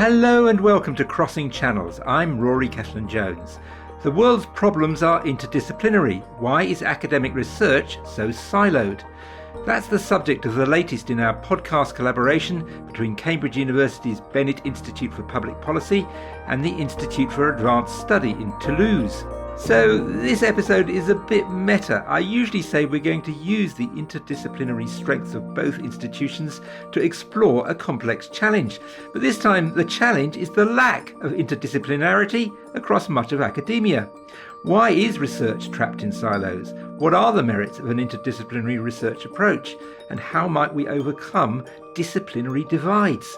Hello and welcome to Crossing Channels. I'm Rory Cellan-Jones. The world's problems are interdisciplinary. Why is academic research so siloed? That's the subject of the latest in our podcast collaboration between Cambridge University's Bennett Institute for Public Policy and the Institute for Advanced Study in Toulouse. So this episode is a bit meta. I usually say we're going to use the interdisciplinary strengths of both institutions to explore a complex challenge. But this time the challenge is the lack of interdisciplinarity across much of academia. Why is research trapped in silos? What are the merits of an interdisciplinary research approach? And how might we overcome disciplinary divides?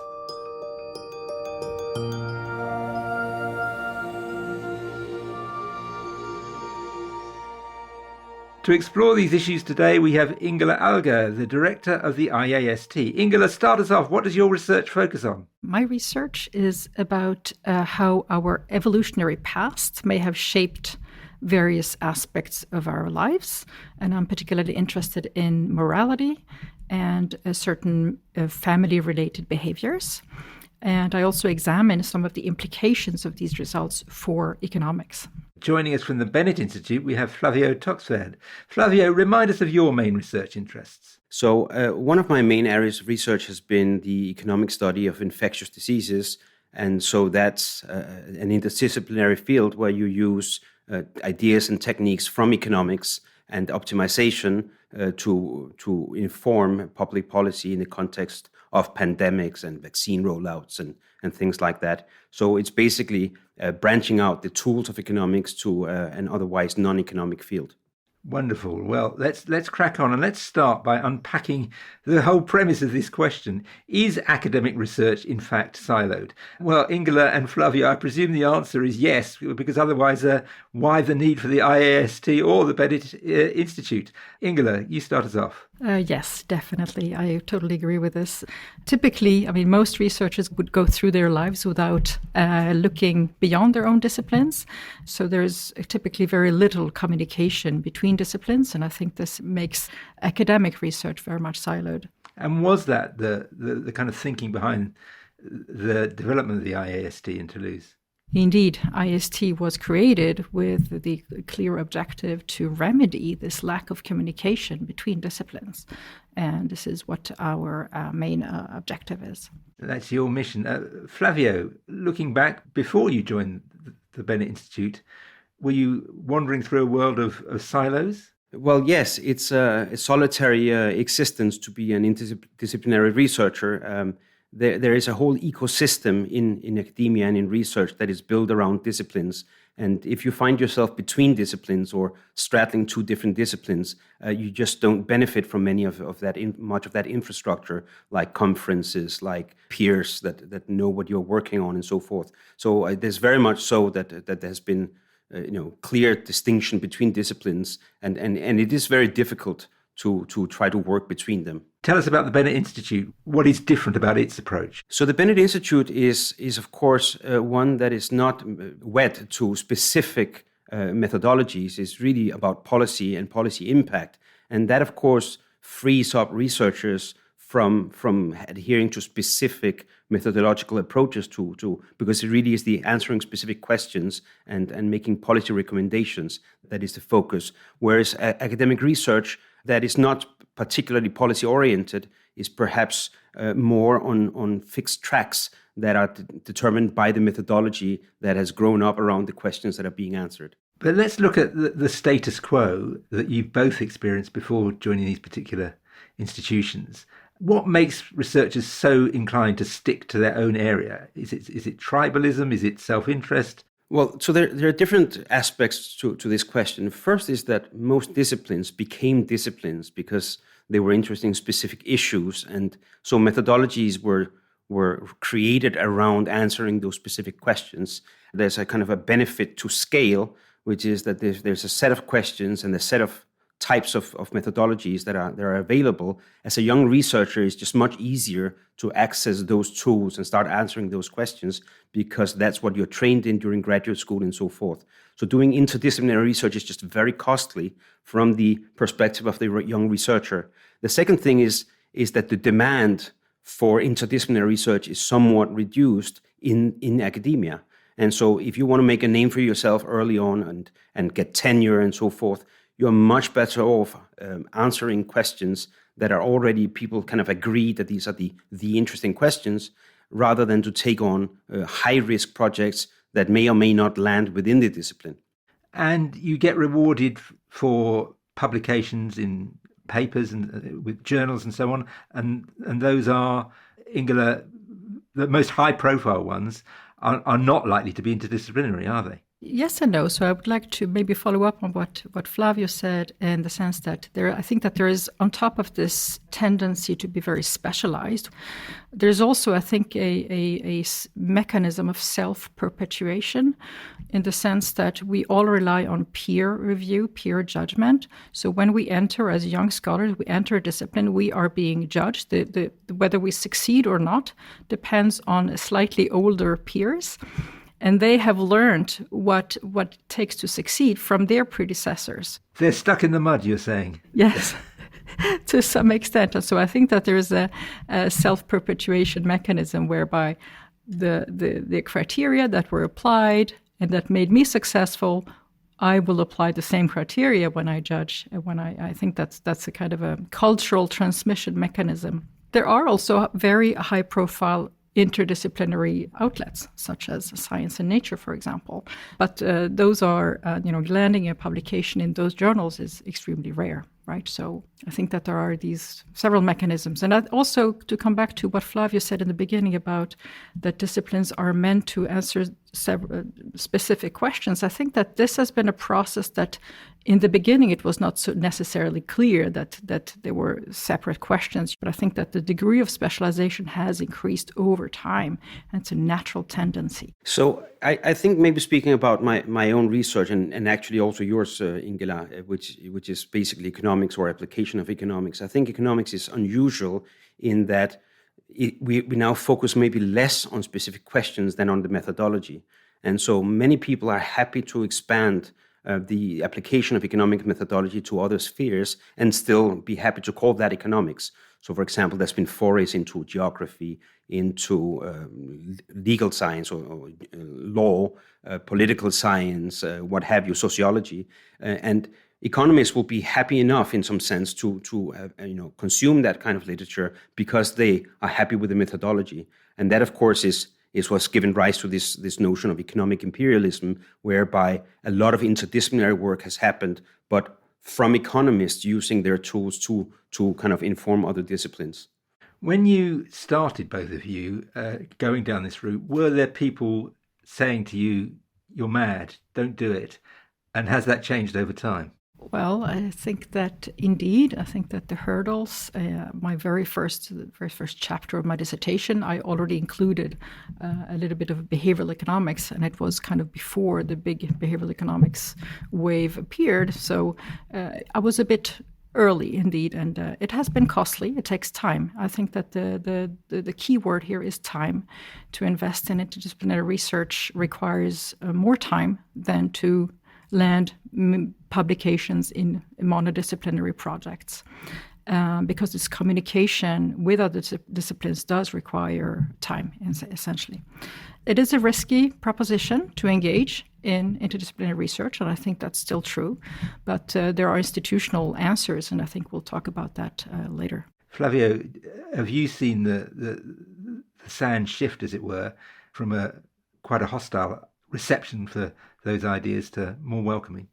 To explore these issues today, we have Ingela Alger, the director of the IAST. Ingela, start us off. What does your research focus on? My research is about how our evolutionary past may have shaped various aspects of our lives. And I'm particularly interested in morality and certain family-related behaviors. And I also examine some of the implications of these results for economics. Joining us from the Bennett Institute, we have Flavio Toxvaerd. Flavio, remind us of your main research interests. So one of my main areas of research has been the economic study of infectious diseases. And so that's an interdisciplinary field where you use ideas and techniques from economics and optimization to inform public policy in the context of pandemics and vaccine rollouts and things like that. So it's basically branching out the tools of economics to an otherwise non-economic field. Wonderful. Well, let's crack on and let's start by unpacking the whole premise of this question. Is academic research in fact siloed? Well, Ingela and Flavio, I presume the answer is yes, because otherwise why the need for the IAST or the Bennett Institute? Ingela, you start us off. Yes, definitely. I totally agree with this. Typically, most researchers would go through their lives without looking beyond their own disciplines. So there's typically very little communication between disciplines. And I think this makes academic research very much siloed. And was that the kind of thinking behind the development of the IAST in Toulouse? Indeed, IAST was created with the clear objective to remedy this lack of communication between disciplines. And this is what our main objective is. That's your mission. Flavio, looking back before you joined the Bennett Institute, were you wandering through a world of silos? Well, yes, it's a solitary existence to be an interdisciplinary researcher. There is a whole ecosystem in academia and in research that is built around disciplines. And if you find yourself between disciplines or straddling two different disciplines, you just don't benefit from much of that infrastructure, like conferences, like peers that know what you're working on and so forth. So there's very much so that there's been clear distinction between disciplines, and it is very difficult to try to work between them. Tell us about the Bennett Institute. What is different about its approach? So the Bennett Institute is of course, one that is not wed to specific methodologies. It's really about policy and policy impact. And that, of course, frees up researchers from adhering to specific methodological approaches because it really is the answering specific questions and making policy recommendations that is the focus. Whereas academic research that is not particularly policy-oriented is perhaps more on fixed tracks that are determined by the methodology that has grown up around the questions that are being answered. But let's look at the status quo that you've both experienced before joining these particular institutions. What makes researchers so inclined to stick to their own area? Is it tribalism? Is it self-interest? Well, so there are different aspects to this question. First is that most disciplines became disciplines because they were interested in specific issues. And so methodologies were created around answering those specific questions. There's a kind of a benefit to scale, which is that there's a set of questions and a set of types of methodologies that are available. As a young researcher, it's just much easier to access those tools and start answering those questions because that's what you're trained in during graduate school and so forth. So doing interdisciplinary research is just very costly from the perspective of the young researcher. The second thing is that the demand for interdisciplinary research is somewhat reduced in academia. And so if you want to make a name for yourself early on and get tenure and so forth, you're much better off answering questions that are already people kind of agree that these are the interesting questions, rather than to take on high-risk projects that may or may not land within the discipline. And you get rewarded for publications in papers and with journals and so on, and those are, Ingela, the most high-profile ones are not likely to be interdisciplinary, are they? Yes and no. So I would like to maybe follow up on what Flavio said, in the sense that I think that there is, on top of this tendency to be very specialized, there's also, I think, a mechanism of self-perpetuation, in the sense that we all rely on peer review, peer judgment. So when we enter as young scholars, we enter a discipline, we are being judged. Whether we succeed or not depends on slightly older peers. And they have learned what it takes to succeed from their predecessors. They're stuck in the mud, you're saying? Yes, to some extent. And so I think that there is a self-perpetuation mechanism whereby the criteria that were applied and that made me successful, I will apply the same criteria when I judge. And I think that's a kind of a cultural transmission mechanism. There are also very high-profile interdisciplinary outlets, such as Science and Nature, for example. But those are, landing a publication in those journals is extremely rare, right? So I think that there are these several mechanisms. And also, to come back to what Flavio said in the beginning about that disciplines are meant to answer several specific questions, I think that this has been a process that in the beginning it was not so necessarily clear that there were separate questions, but I think that the degree of specialization has increased over time, and it's a natural tendency. So I think maybe speaking about my own research and actually also yours, Ingela, which is basically economics or application of economics, I think economics is unusual in that we now focus maybe less on specific questions than on the methodology. And so many people are happy to expand the application of economic methodology to other spheres and still be happy to call that economics. So, for example, there's been forays into geography, into legal science or law, political science, what have you, sociology. And economists will be happy enough, in some sense, to consume that kind of literature because they are happy with the methodology. And that, of course, is what's given rise to this notion of economic imperialism, whereby a lot of interdisciplinary work has happened, but from economists using their tools to kind of inform other disciplines. When you started, both of you, going down this route, were there people saying to you, "You're mad, don't do it"? And has that changed over time? Well, I think that indeed, I think that the hurdles, my very first chapter of my dissertation, I already included a little bit of behavioral economics, and it was kind of before the big behavioral economics wave appeared. So I was a bit early indeed, and it has been costly. It takes time. I think that the key word here is time. To invest in interdisciplinary research requires more time than to land publications in monodisciplinary projects, because this communication with other disciplines does require time, essentially. It is a risky proposition to engage in interdisciplinary research, and I think that's still true. But there are institutional answers, and I think we'll talk about that later. Flavio, have you seen the sand shift, as it were, from quite a hostile reception for those ideas to more welcoming?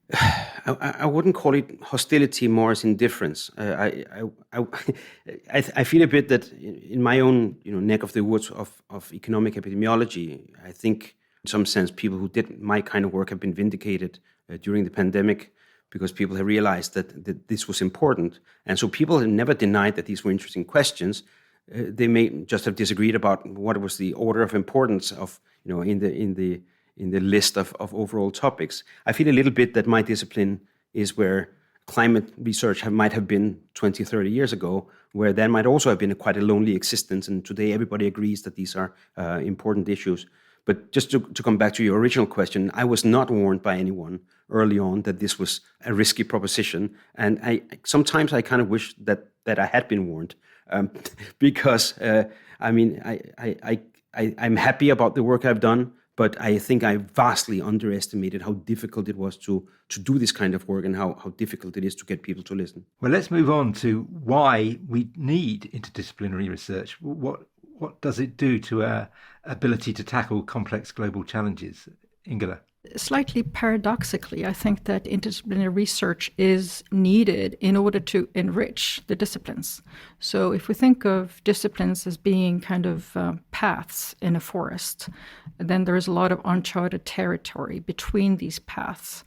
I wouldn't call it hostility, more as indifference. I feel a bit that in my own neck of the woods of economic epidemiology, I think in some sense people who did my kind of work have been vindicated during the pandemic, because people have realized that this was important. And so people have never denied that these were interesting questions. They may just have disagreed about what was the order of importance of in the list of overall topics. I feel a little bit that my discipline is where climate research might have been 20, 30 years ago, where that might also have been quite a lonely existence. And today everybody agrees that these are important issues. But just to come back to your original question, I was not warned by anyone early on that this was a risky proposition. And sometimes I kind of wish that I had been warned, because I I'm happy about the work I've done, but I think I vastly underestimated how difficult it was to do this kind of work and how difficult it is to get people to listen. Well, let's move on to why we need interdisciplinary research. What does it do to our ability to tackle complex global challenges? Ingela? Slightly paradoxically, I think that interdisciplinary research is needed in order to enrich the disciplines. So if we think of disciplines as being kind of paths in a forest, then there is a lot of uncharted territory between these paths.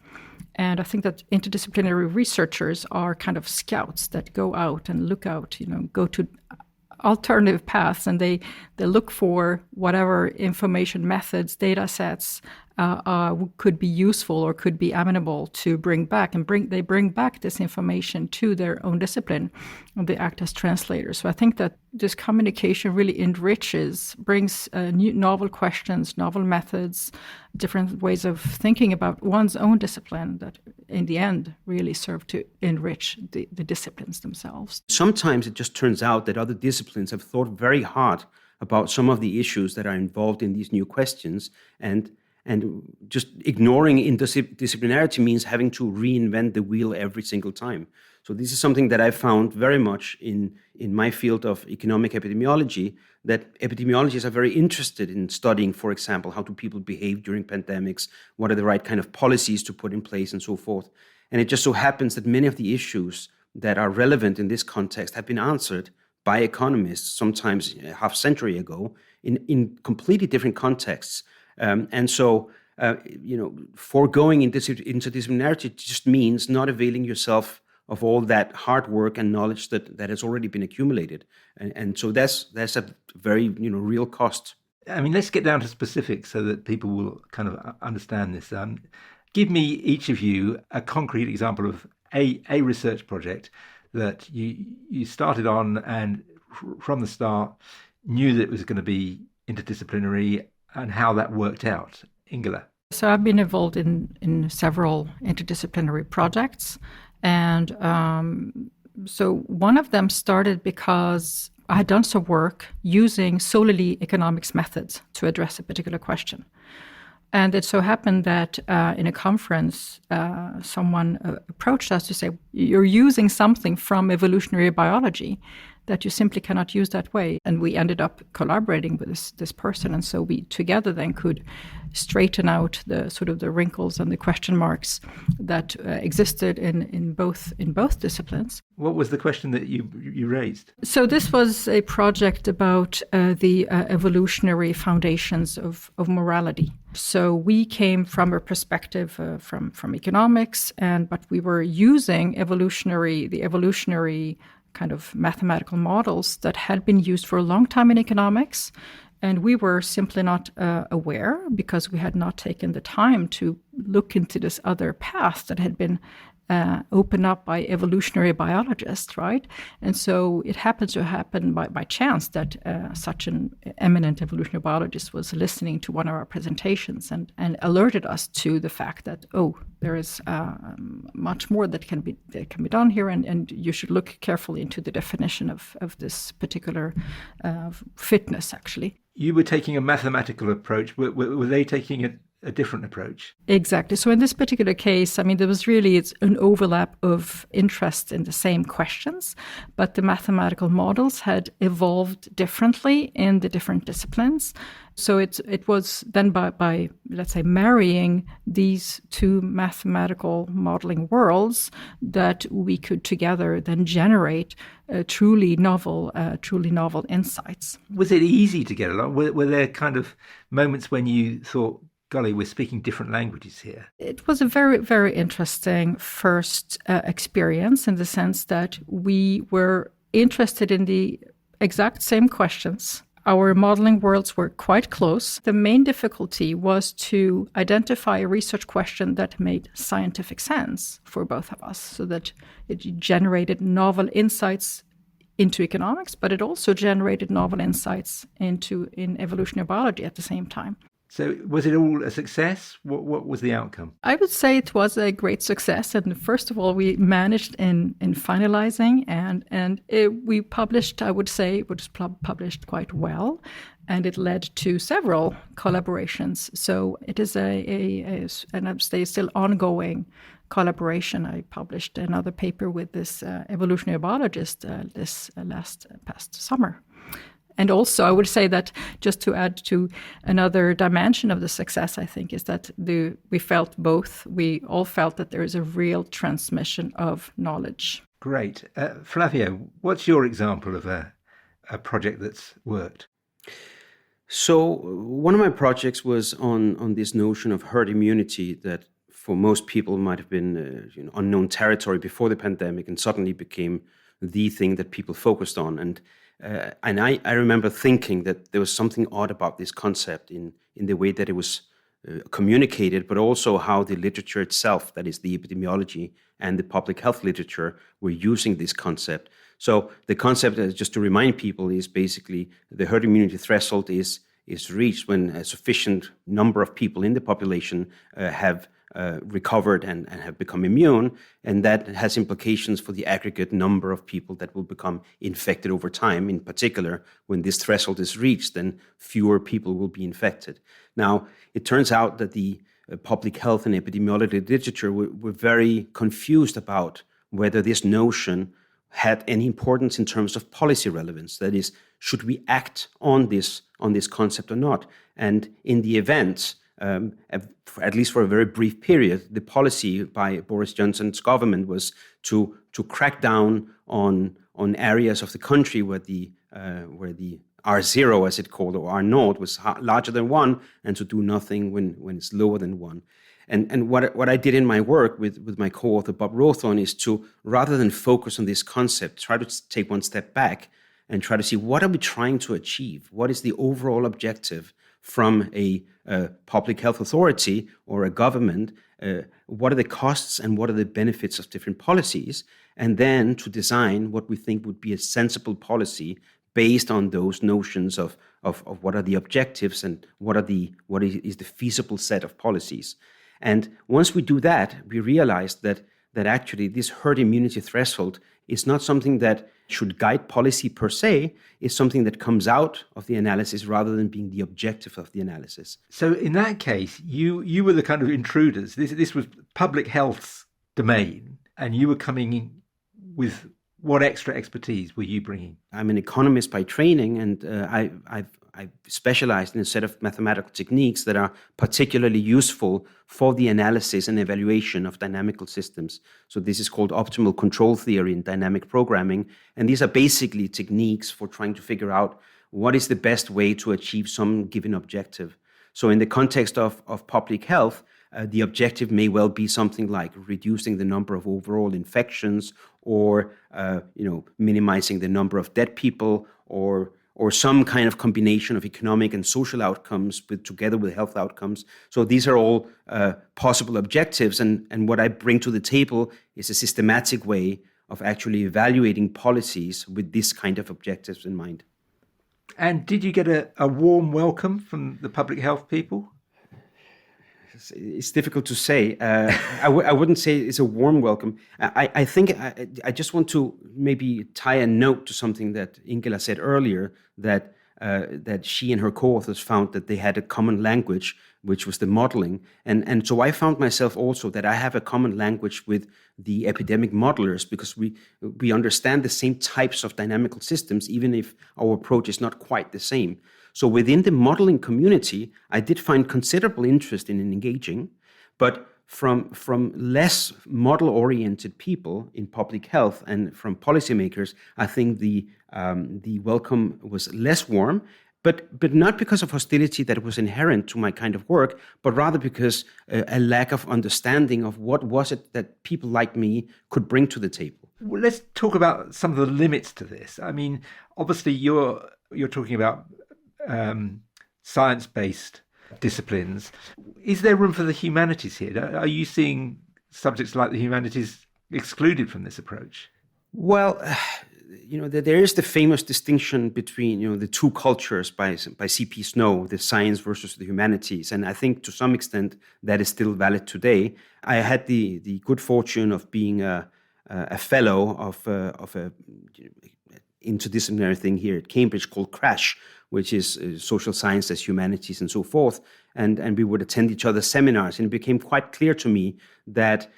And I think that interdisciplinary researchers are kind of scouts that go out and look out, go to alternative paths, and they look for whatever information methods, data sets could be useful or could be amenable to bring back, and they bring back this information to their own discipline, and they act as translators. So I think that this communication really enriches, brings new novel questions, novel methods, different ways of thinking about one's own discipline that in the end really serve to enrich the disciplines themselves. Sometimes it just turns out that other disciplines have thought very hard about some of the issues that are involved in these new questions, and just ignoring interdisciplinarity means having to reinvent the wheel every single time. So this is something that I found very much in my field of economic epidemiology, that epidemiologists are very interested in studying, for example, how do people behave during pandemics, what are the right kind of policies to put in place, and so forth. And it just so happens that many of the issues that are relevant in this context have been answered by economists, sometimes a half century ago, in completely different contexts. And so, foregoing interdisciplinarity just means not availing yourself of all that hard work and knowledge that has already been accumulated. And so that's a very, real cost. I mean, let's get down to specifics so that people will kind of understand this. Give me, each of you, a concrete example of a research project that you started on and from the start knew that it was going to be interdisciplinary, and how that worked out. Ingela? So I've been involved in several interdisciplinary projects. And so one of them started because I had done some work using solely economics methods to address a particular question. And it so happened that in a conference, someone approached us to say, you're using something from evolutionary biology that you simply cannot use that way. And we ended up collaborating with this person. And so we together then could straighten out the sort of the wrinkles and the question marks that existed in both disciplines. What was the question that you raised? So this was a project about the evolutionary foundations of morality. So we came from a perspective from economics, but we were using the evolutionary kind of mathematical models that had been used for a long time in economics. And we were simply not aware, because we had not taken the time to look into this other path that had been opened up by evolutionary biologists, right? And so it happened to happen by chance that such an eminent evolutionary biologist was listening to one of our presentations and alerted us to the fact that, there is much more that can be done here, and you should look carefully into the definition of this particular fitness, actually. You were taking a mathematical approach. Were they taking a different approach? Exactly. So in this particular case, I mean, there was really an overlap of interest in the same questions, but the mathematical models had evolved differently in the different disciplines. So it was then by let's say, marrying these two mathematical modeling worlds that we could together then generate truly novel insights. Was it easy to get along? Were there kind of moments when you thought, golly, we're speaking different languages here? It was a very, very interesting first experience, in the sense that we were interested in the exact same questions. Our modeling worlds were quite close. The main difficulty was to identify a research question that made scientific sense for both of us, so that it generated novel insights into economics, but it also generated novel insights in evolutionary biology at the same time. So was it all a success? What was the outcome? I would say it was a great success. And first of all, we managed in finalizing, and we published, I would say, it was published quite well. and it led to several collaborations. So it is and I'd say still ongoing collaboration. I published another paper with this evolutionary biologist past summer. And also, I would say that just to add to another dimension of the success, I think, is that we all felt that there is a real transmission of knowledge. Great. Flavio, what's your example of a project that's worked? So one of my projects was on this notion of herd immunity that for most people might have been unknown territory before the pandemic and suddenly became the thing that people focused on. And I remember thinking that there was something odd about this concept in the way that it was communicated, but also how the literature itself, that is the epidemiology and the public health literature, were using this concept. So the concept, just to remind people, is basically the herd immunity threshold is reached when a sufficient number of people in the population have recovered and have become immune, and that has implications for the aggregate number of people that will become infected over time. In particular, when this threshold is reached, then fewer people will be infected. Now, it turns out that the public health and epidemiology literature were very confused about whether this notion had any importance in terms of policy relevance. That is, should we act on this concept or not? And in the event, at least for a very brief period, the policy by Boris Johnson's government was to crack down on areas of the country where the R0, as it called, or R0 was larger than 1, and to do nothing when it's lower than 1. And what I did in my work with my co-author Bob Rawthorne is to, rather than focus on this concept, try to take one step back and try to see what are we trying to achieve? What is the overall objective from a public health authority or a government? What are the costs and what are the benefits of different policies? And then to design what we think would be a sensible policy based on those notions of what are the objectives and what is the feasible set of policies. And once we do that, we realize that actually this herd immunity threshold is not something that should guide policy per se. It's something that comes out of the analysis rather than being the objective of the analysis. So in that case, you were the kind of intruders. This was public health's domain, and you were coming in with what extra expertise were you bringing? I'm an economist by training, and I've specialized in a set of mathematical techniques that are particularly useful for the analysis and evaluation of dynamical systems. So this is called optimal control theory in dynamic programming. And these are basically techniques for trying to figure out what is the best way to achieve some given objective. So in the context of public health, the objective may well be something like reducing the number of overall infections, or minimizing the number of dead people, or some kind of combination of economic and social outcomes together with health outcomes. So these are all possible objectives, and what I bring to the table is a systematic way of actually evaluating policies with this kind of objectives in mind. And did you get a warm welcome from the public health people? It's difficult to say. I wouldn't say it's a warm welcome. I think I just want to maybe tie a note to something that Ingela said earlier, that she and her co-authors found that they had a common language, which was the modeling. And so I found myself also that I have a common language with the epidemic modelers, because we understand the same types of dynamical systems, even if our approach is not quite the same. So within the modeling community, I did find considerable interest in engaging, but from less model-oriented people in public health and from policymakers, I think the welcome was less warm, but not because of hostility that was inherent to my kind of work, but rather because a lack of understanding of what was it that people like me could bring to the table. Well, let's talk about some of the limits to this. I mean, obviously you're talking about science-based disciplines. Is there room for the humanities here? Are you seeing subjects like the humanities excluded from this approach? Well, there is the famous distinction between, the two cultures by C.P. Snow, the science versus the humanities. And I think to some extent that is still valid today. I had the good fortune of being a fellow of a interdisciplinary thing here at Cambridge called CRASH, which is social sciences, humanities, and so forth. And we would attend each other's seminars, and it became quite clear to me that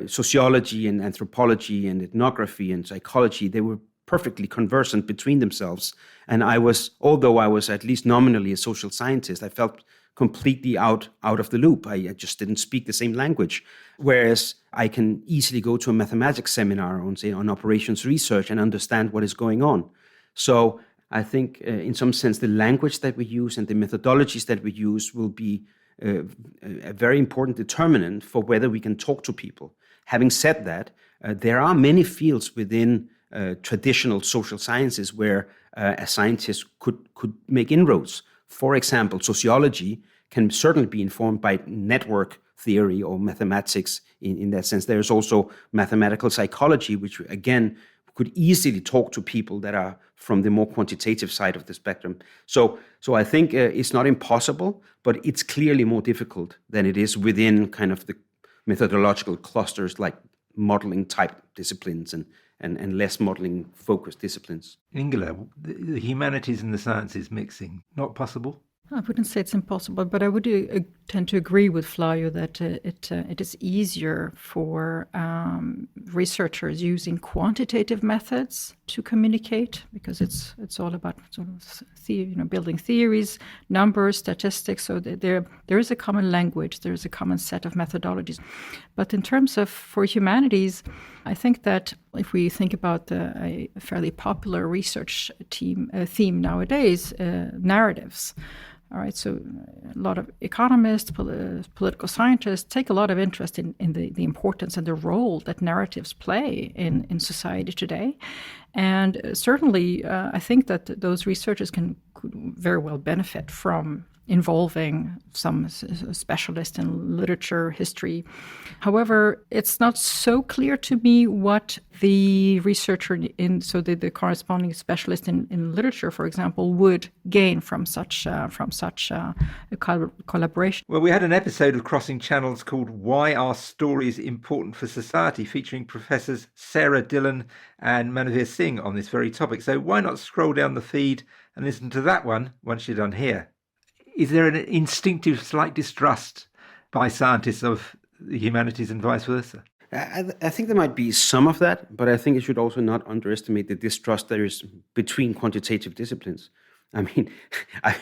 sociology and anthropology and ethnography and psychology, they were perfectly conversant between themselves. And although I was at least nominally a social scientist, I felt completely out of the loop. I just didn't speak the same language. Whereas I can easily go to a mathematics seminar on operations research and understand what is going on. So I think in some sense, the language that we use and the methodologies that we use will be a very important determinant for whether we can talk to people. Having said that, there are many fields within traditional social sciences where a scientist could make inroads. For example, sociology can certainly be informed by network theory or mathematics in that sense. There's also mathematical psychology, which again could easily talk to people that are from the more quantitative side of the spectrum. So I think it's not impossible, but it's clearly more difficult than it is within kind of the methodological clusters like modeling type disciplines and less modeling focused disciplines. Ingela, the humanities and the sciences mixing, not possible? I wouldn't say it's impossible, but I would tend to agree with Flavio that it is easier for researchers using quantitative methods to communicate, because it's all about sort of building theories, numbers, statistics. So there is a common language, there is a common set of methodologies. But in terms of for humanities, I think that if we think about a fairly popular research theme nowadays, narratives. All right, so a lot of economists, political scientists take a lot of interest in the importance and the role that narratives play in society today. And certainly, I think that those researchers could very well benefit from involving some specialist in literature, history. However, it's not so clear to me what the researcher the corresponding specialist in literature, for example, would gain from such a collaboration. Well, we had an episode of Crossing Channels called Why Are Stories Important for Society, featuring Professors Sarah Dillon and Manavir Singh on this very topic. So why not scroll down the feed and listen to that one once you're done here? Is there an instinctive slight distrust by scientists of the humanities and vice versa? I think there might be some of that, but I think you should also not underestimate the distrust there is between quantitative disciplines. I mean,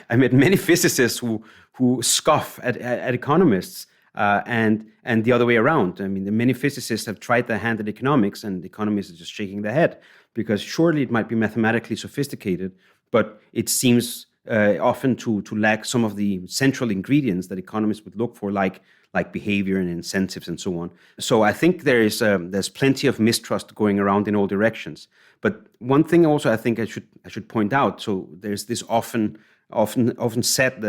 I met many physicists who scoff at economists and the other way around. I mean, the many physicists have tried their hand at economics, and economists are just shaking their head because surely it might be mathematically sophisticated, but it seems often to lack some of the central ingredients that economists would look for, like behavior and incentives and so on. So I think there's plenty of mistrust going around in all directions. But one thing also I think I should point out. So there's this often said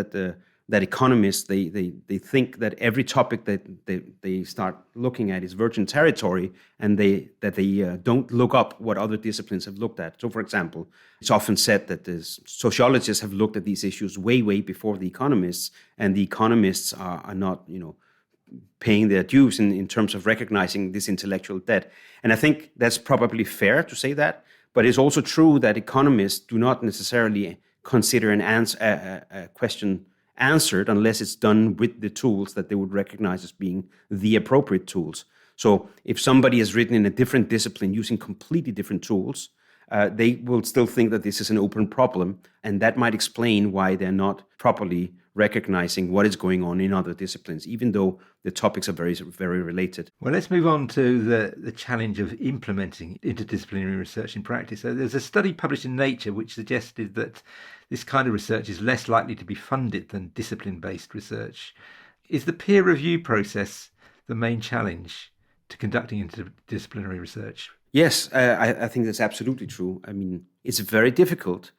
that economists they think that every topic that they start looking at is virgin territory, and they don't look up what other disciplines have looked at. So, for example, it's often said that the sociologists have looked at these issues way before the economists, and the economists are not paying their dues in terms of recognizing this intellectual debt. And I think that's probably fair to say that, but it's also true that economists do not necessarily consider a question answered unless it's done with the tools that they would recognize as being the appropriate tools. So if somebody has written in a different discipline using completely different tools, they will still think that this is an open problem, and that might explain why they're not properly recognizing what is going on in other disciplines, even though the topics are very, very related. Well, let's move on to the challenge of implementing interdisciplinary research in practice. So there's a study published in Nature which suggested that this kind of research is less likely to be funded than discipline-based research. Is the peer review process the main challenge to conducting interdisciplinary research? Yes, I think that's absolutely true. I mean, it's very difficult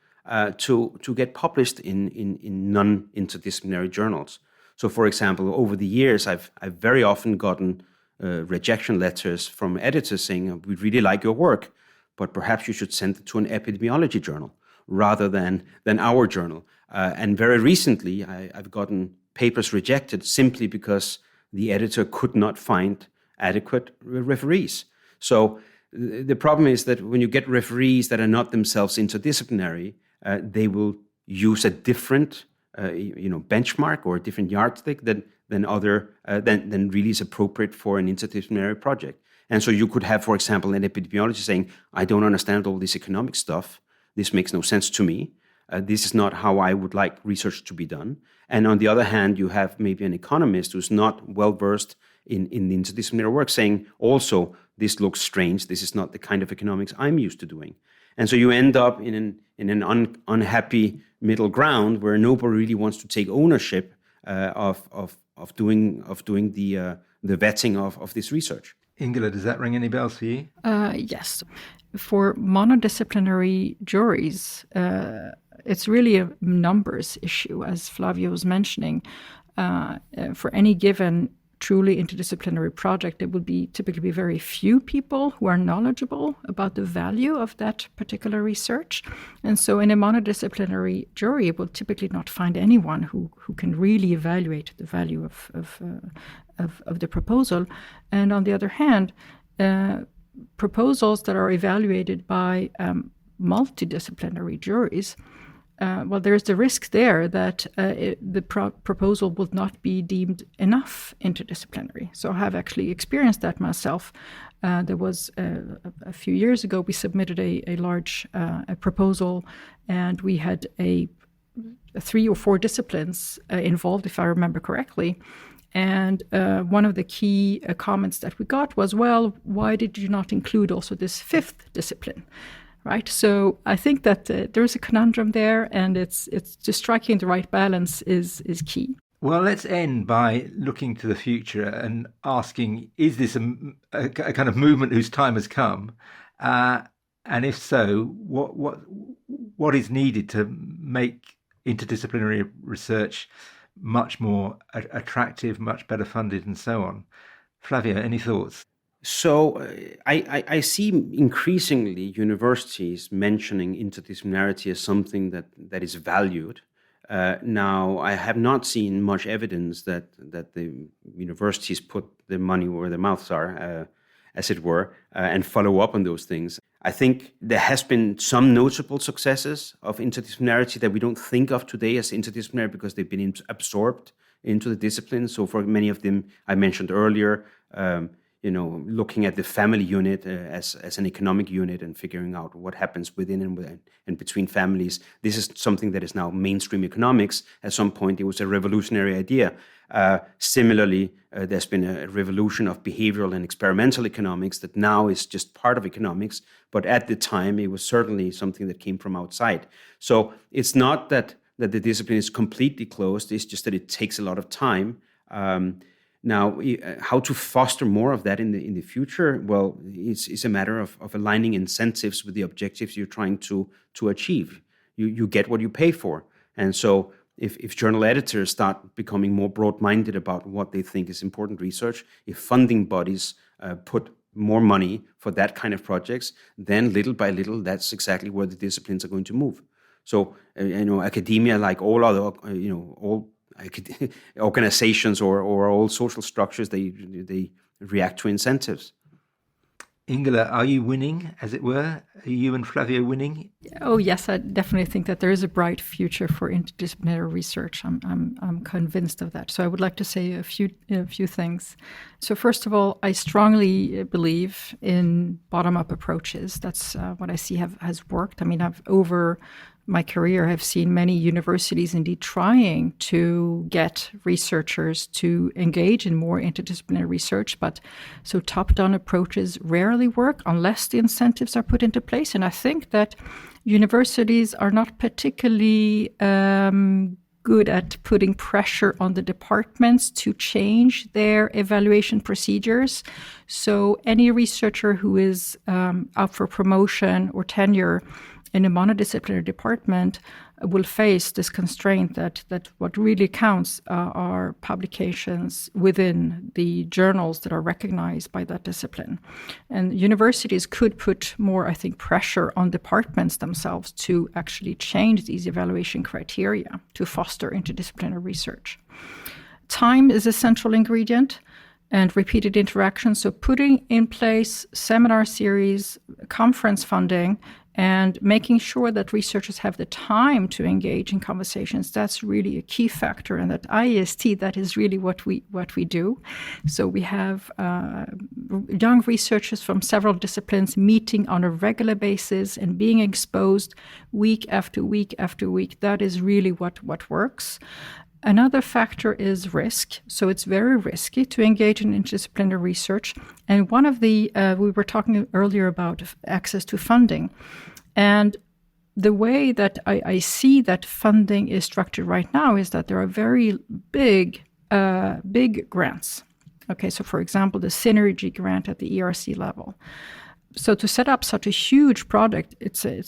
to get published in non-interdisciplinary journals. So, for example, over the years, I've very often gotten rejection letters from editors saying, "We really like your work, but perhaps you should send it to an epidemiology journal rather than our journal." And very recently, I've gotten papers rejected simply because the editor could not find adequate referees. So the problem is that when you get referees that are not themselves interdisciplinary, they will use a different benchmark or a different yardstick than really is appropriate for an interdisciplinary project. And so you could have, for example, an epidemiologist saying, I don't understand all this economic stuff. This makes no sense to me. This is not how I would like research to be done. And on the other hand, you have maybe an economist who's not well-versed in the interdisciplinary work saying, also, this looks strange. This is not the kind of economics I'm used to doing. And so you end up in an unhappy middle ground where nobody really wants to take ownership of doing the vetting of this research. Ingela, does that ring any bells for you? Yes. For monodisciplinary juries, it's really a numbers issue, as Flavio was mentioning. For any given truly interdisciplinary project, there would typically be very few people who are knowledgeable about the value of that particular research. And so in a monodisciplinary jury, it will typically not find anyone who can really evaluate the value of the proposal. And on the other hand, proposals that are evaluated by multidisciplinary juries, there's the risk there that the proposal will not be deemed enough interdisciplinary. So I have actually experienced that myself. There was a few years ago, we submitted a large proposal, and we had 3 or 4 disciplines involved, if I remember correctly. And one of the key comments that we got was, well, why did you not include also this 5th discipline? Right. So I think that there's a conundrum there, and it's just striking the right balance is key. Well, let's end by looking to the future and asking, is this a kind of movement whose time has come? And if so, what is needed to make interdisciplinary research much more attractive, much better funded, and so on? Flavio, any thoughts? So I see increasingly universities mentioning interdisciplinarity as something that is valued. Now, I have not seen much evidence that the universities put their money where their mouths are, as it were, and follow up on those things. I think there has been some notable successes of interdisciplinarity that we don't think of today as interdisciplinary because they've been absorbed into the discipline. So for many of them, I mentioned earlier, looking at the family unit as an economic unit and figuring out what happens within and between families. This is something that is now mainstream economics. At some point, it was a revolutionary idea. Similarly, there's been a revolution of behavioral and experimental economics that now is just part of economics. But at the time, it was certainly something that came from outside. So it's not that the discipline is completely closed. It's just that it takes a lot of time. Now, how to foster more of that in the future? Well, it's a matter of aligning incentives with the objectives you're trying to achieve. You get what you pay for. And so if journal editors start becoming more broad-minded about what they think is important research, if funding bodies put more money for that kind of projects, then little by little, that's exactly where the disciplines are going to move. So, academia, like all other, all organizations or all social structures, they react to incentives. Ingela, are you winning, as it were? Are you and Flavio winning? Oh yes, I definitely think that there is a bright future for interdisciplinary research. I'm convinced of that. So I would like to say a few things. So first of all, I strongly believe in bottom-up approaches. That's what I see has worked. I mean, over my career, I've seen many universities indeed trying to get researchers to engage in more interdisciplinary research, but so top-down approaches rarely work unless the incentives are put into place. And I think that universities are not particularly good at putting pressure on the departments to change their evaluation procedures. So any researcher who is up for promotion or tenure in a monodisciplinary department will face this constraint that what really counts are publications within the journals that are recognized by that discipline. And universities could put more, I think, pressure on departments themselves to actually change these evaluation criteria to foster interdisciplinary research. Time is a central ingredient. and repeated interactions. So putting in place seminar series, conference funding, and making sure that researchers have the time to engage in conversations, that's really a key factor. And at IAST, that is really what we do. So we have young researchers from several disciplines meeting on a regular basis and being exposed week after week after week. That is really what works. Another factor is risk. So it's very risky to engage in interdisciplinary research. And one of the, we were talking earlier about access to funding. And the way that I see that funding is structured right now is that there are very big grants. Okay, so for example, the Synergy grant at the ERC level. So to set up such a huge project, it's a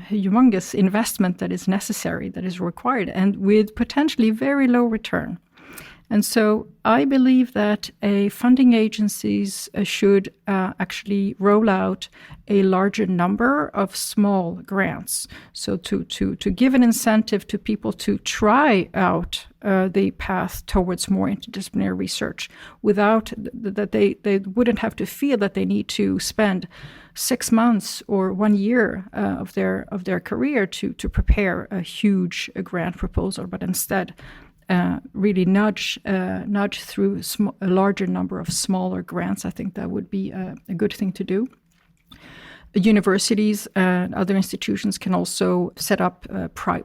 humongous investment that is necessary, that is required, and with potentially very low return. And so I believe that funding agencies should actually roll out a larger number of small grants. So to give an incentive to people to try out the path towards more interdisciplinary research without that they wouldn't have to feel that they need to spend 6 months or 1 year of their career to prepare a huge grant proposal, but instead really nudge through a larger number of smaller grants. I think that would be a good thing to do. Universities and other institutions can also set up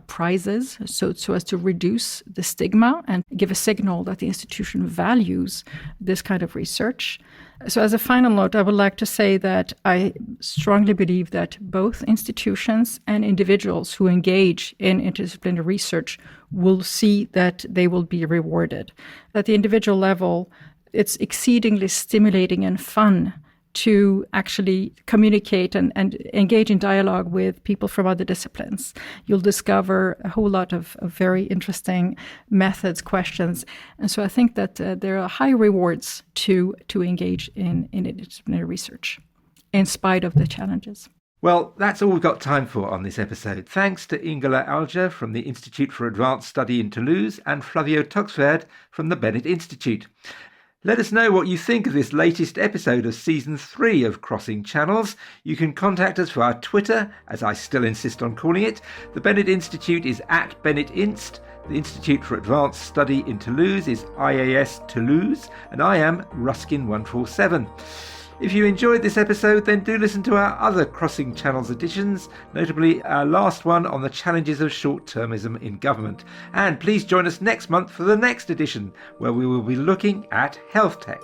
prizes so as to reduce the stigma and give a signal that the institution values this kind of research. So as a final note, I would like to say that I strongly believe that both institutions and individuals who engage in interdisciplinary research will see that they will be rewarded. At the individual level, it's exceedingly stimulating and fun to actually communicate and engage in dialogue with people from other disciplines. You'll discover a whole lot of very interesting methods, questions. And so I think that there are high rewards to engage in interdisciplinary research, in spite of the challenges. Well, that's all we've got time for on this episode. Thanks to Ingela Alger from the Institute for Advanced Study in Toulouse and Flavio Toxvaerd from the Bennett Institute. Let us know what you think of this latest episode of Season 3 of Crossing Channels. You can contact us via Twitter, as I still insist on calling it. The Bennett Institute is @BennettInst. The Institute for Advanced Study in Toulouse is IAST Toulouse, and I am Ruskin147. If you enjoyed this episode, then do listen to our other Crossing Channels editions, notably our last one on the challenges of short-termism in government. And please join us next month for the next edition, where we will be looking at health tech.